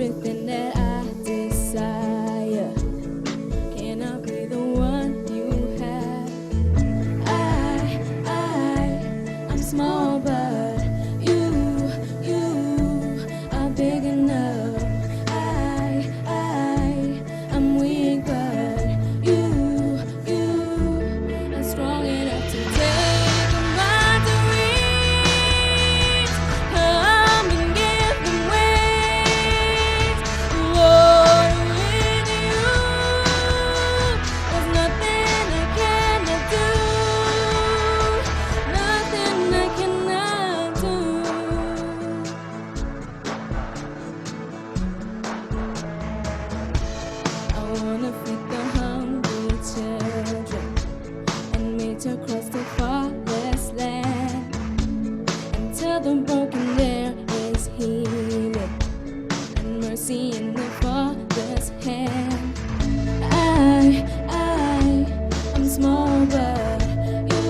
everything that I desire. Can I be the one you have? I'm small, but you are big enough. I'm weak, but you are strong enough to take my dreams. Come and give them wings, Lord. With you, there's nothing I cannot do, nothing I cannot do. I wanna feed the hungry children and meet across the farthest land, and tell the broken there is healing and mercy in the Father's hand. I'm small, but you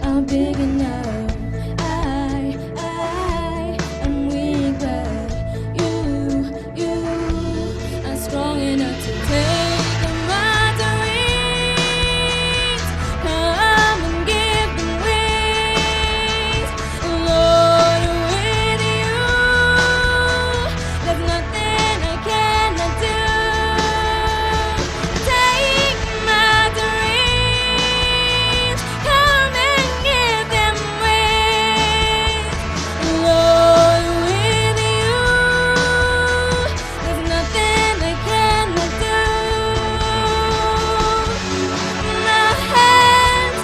are big enough. I'm weak, but you are strong enough to take my dreams. Come and give them wings, Lord. With you, there's nothing I cannot do. Take my dreams, come and give them wings, Lord. With you, there's nothing I cannot do. My hands,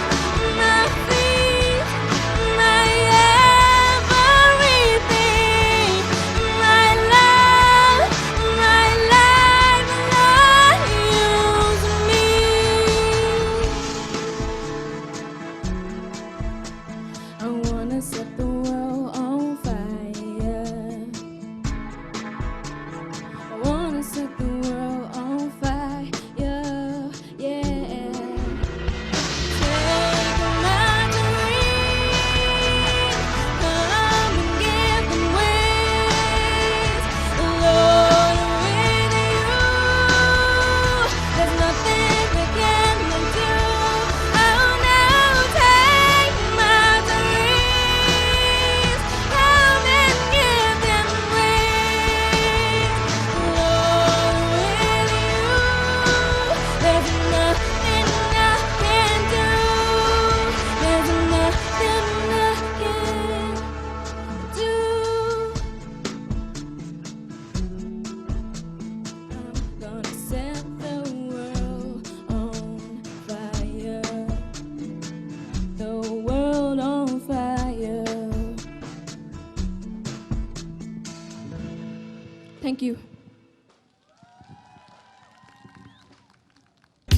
my feet, my everything, my love, my life, Lord, use me. I wanna set the world on fire. I wanna set the world on fire, yeah. Take my dreams, come and give them wings, Lord. With you, there's nothing I cannot do. Oh no, take my dreams, come and give them wings, Lord. With you, there's nothing I can do. There's nothing I can do. I'm gonna set the world on fire. The world on fire. Thank you.